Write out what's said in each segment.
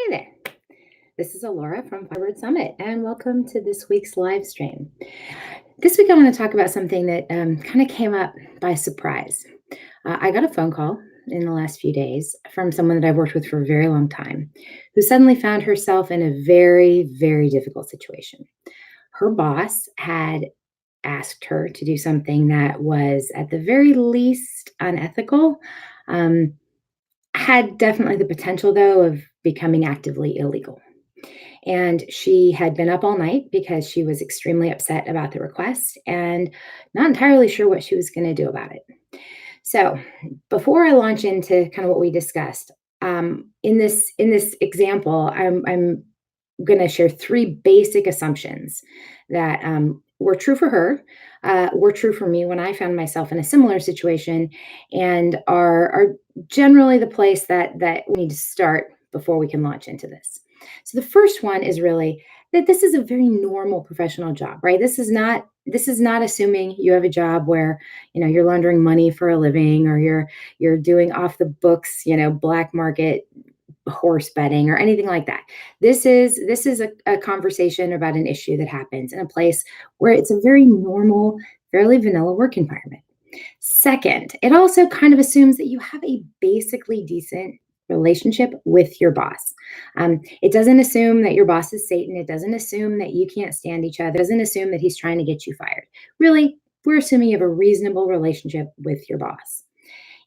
Hey there. This is Alora from Forward Summit, and welcome to this week's live stream. This week, I want to talk about something that kind of came up by surprise. I got a phone call in the last few days from someone that I've worked with for a very long time who suddenly found herself in a very, very difficult situation. Her boss had asked her to do something that was, at the very least, unethical. Um, had definitely the potential, though, of becoming actively illegal. And she had been up all night because she was extremely upset about the request and not entirely sure what she was going to do about it. So, before I launch into kind of what we discussed, in this example, I'm going to share three basic assumptions that were true for her, were true for me when I found myself in a similar situation, and are generally the place that we need to start before we can launch into this. So the first one is really that this is a very normal professional job, right? This is not assuming you have a job where you're laundering money for a living, or you're doing off the books, black market horse betting or anything like that. This is a conversation about an issue that happens in a place where it's a very normal, fairly vanilla work environment. Second, it also kind of assumes that you have a basically decent relationship with your boss. It doesn't assume that your boss is Satan. It doesn't assume that you can't stand each other. It doesn't assume that he's trying to get you fired. Really, we're assuming you have a reasonable relationship with your boss.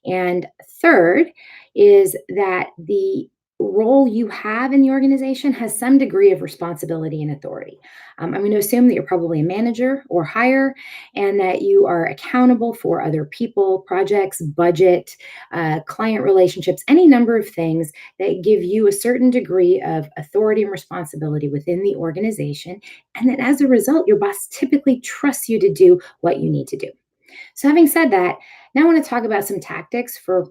And third is that the role you have in the organization has some degree of responsibility and authority. I'm going to assume that you're probably a manager or higher, and that you are accountable for other people, projects, budget, client relationships, any number of things that give you a certain degree of authority and responsibility within the organization. And that as a result, your boss typically trusts you to do what you need to do. So, having said that, now I want to talk about some tactics for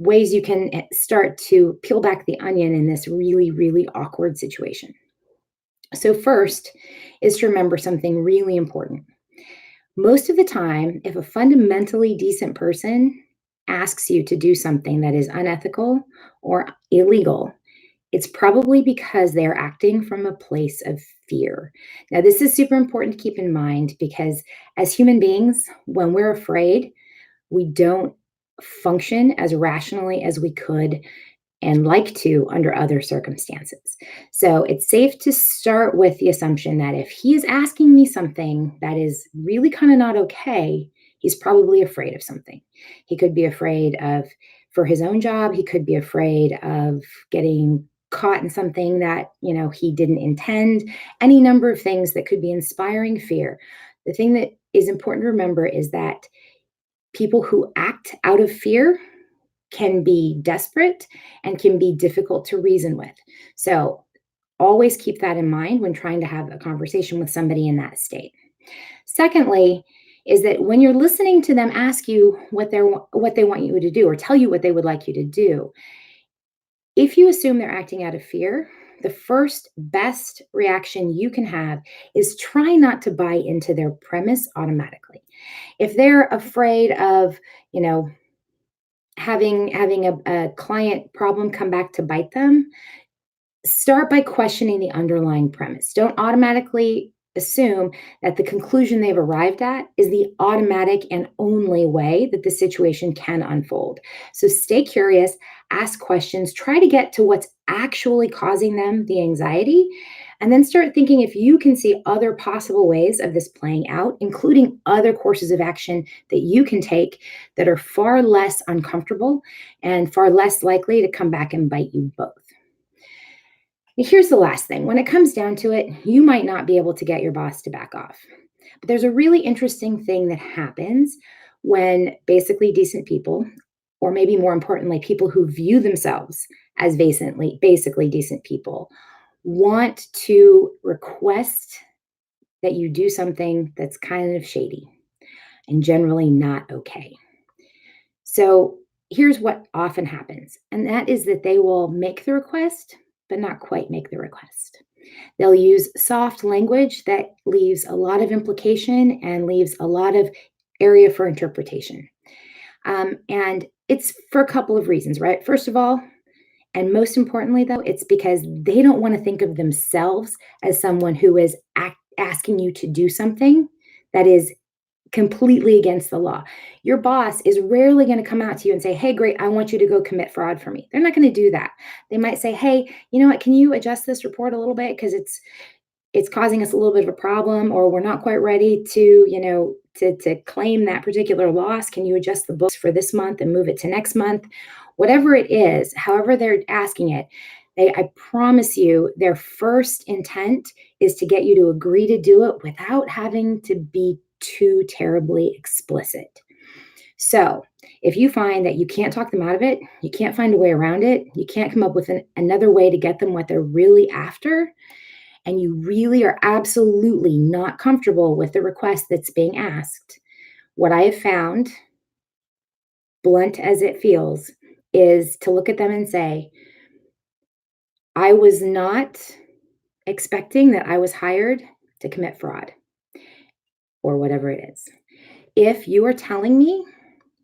ways you can start to peel back the onion in this really, really awkward situation. So, first is to remember something really important. Most of the time, if a fundamentally decent person asks you to do something that is unethical or illegal, it's probably because they're acting from a place of fear. Now, this is super important to keep in mind because as human beings, when we're afraid, we don't function as rationally as we could and like to under other circumstances. So it's safe to start with the assumption that if he is asking me something that is really kind of not okay, he's probably afraid of something. He could be afraid of for his own job, he could be afraid of getting caught in something that, he didn't intend, any number of things that could be inspiring fear. The thing that is important to remember is that people who act out of fear can be desperate and can be difficult to reason with. So always keep that in mind when trying to have a conversation with somebody in that state. Secondly, is that when you're listening to them ask you what they want you to do or tell you what they would like you to do, if you assume they're acting out of fear, the first best reaction you can have is try not to buy into their premise automatically. If they're afraid of, you know, having a client problem come back to bite them, start by questioning the underlying premise. Don't automatically assume that the conclusion they've arrived at is the automatic and only way that the situation can unfold. So stay curious, ask questions, try to get to what's actually causing them the anxiety, and then start thinking if you can see other possible ways of this playing out, including other courses of action that you can take that are far less uncomfortable and far less likely to come back and bite you both. Here's the last thing. When it comes down to it, you might not be able to get your boss to back off. But there's a really interesting thing that happens when basically decent people, or maybe more importantly, people who view themselves as basically decent people, want to request that you do something that's kind of shady and generally not okay. So here's what often happens, and that is that they will make the request, but not quite make the request. They'll use soft language that leaves a lot of implication and leaves a lot of area for interpretation. And it's for a couple of reasons, right? First of all, And most importantly, though, it's because they don't want to think of themselves as someone who is asking you to do something that is completely against the law. Your boss is rarely going to come out to you and say, "Hey, great, I want you to go commit fraud for me." They're not going to do that. They might say, "Hey, you know what? Can you adjust this report a little bit because it's causing us a little bit of a problem, or we're not quite ready to, to claim that particular loss. Can you adjust the books for this month and move it to next month?" Whatever it is, however they're asking it, I promise you, their first intent is to get you to agree to do it without having to be too terribly explicit. So, if you find that you can't talk them out of it, you can't find a way around it, you can't come up with another way to get them what they're really after, and you really are absolutely not comfortable with the request that's being asked, what I have found, blunt as it feels, is to look at them and say, "I was not expecting that I was hired to commit fraud," or whatever it is. If you are telling me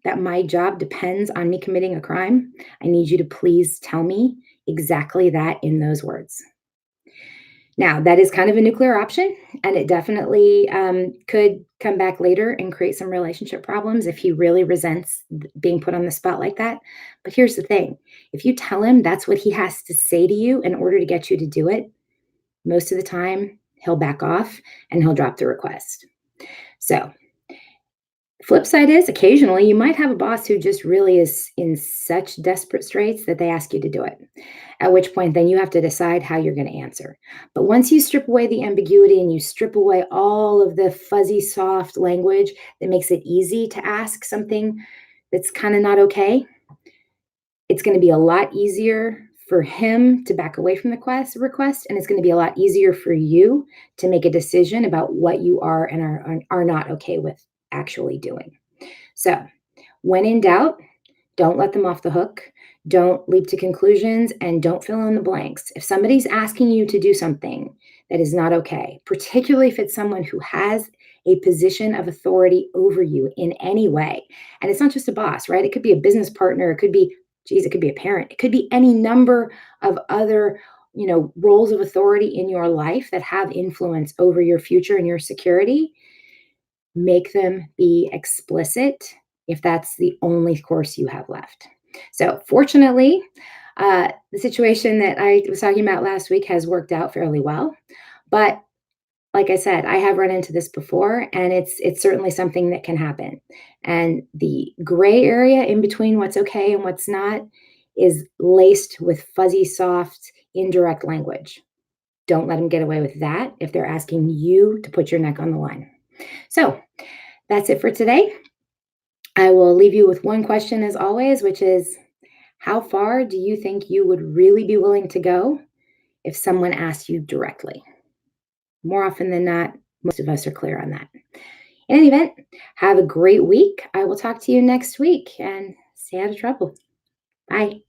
that my job depends on me committing a crime, I need you to please tell me exactly that in those words. Now, that is kind of a nuclear option, and it definitely could come back later and create some relationship problems if he really resents being put on the spot like that. But here's the thing, if you tell him that's what he has to say to you in order to get you to do it, most of the time he'll back off and he'll drop the request. So, flip side is occasionally you might have a boss who just really is in such desperate straits that they ask you to do it. At which point, then you have to decide how you're going to answer. But once you strip away the ambiguity and you strip away all of the fuzzy, soft language that makes it easy to ask something that's kind of not okay, it's going to be a lot easier for him to back away from the request, and it's going to be a lot easier for you to make a decision about what you are and are not okay with actually doing. So, when in doubt, don't let them off the hook. Don't leap to conclusions and don't fill in the blanks. If somebody's asking you to do something that is not okay, particularly if it's someone who has a position of authority over you in any way, and it's not just a boss, right? It could be a business partner, it could be, geez, it could be a parent, it could be any number of other, roles of authority in your life that have influence over your future and your security. Make them be explicit if that's the only course you have left. So, fortunately, the situation that I was talking about last week has worked out fairly well. But like I said, I have run into this before, and it's certainly something that can happen. And the gray area in between what's okay and what's not is laced with fuzzy, soft, indirect language. Don't let them get away with that if they're asking you to put your neck on the line. So, that's it for today. I will leave you with one question as always, which is, how far do you think you would really be willing to go if someone asked you directly? More often than not, most of us are clear on that. In any event, have a great week. I will talk to you next week and stay out of trouble. Bye.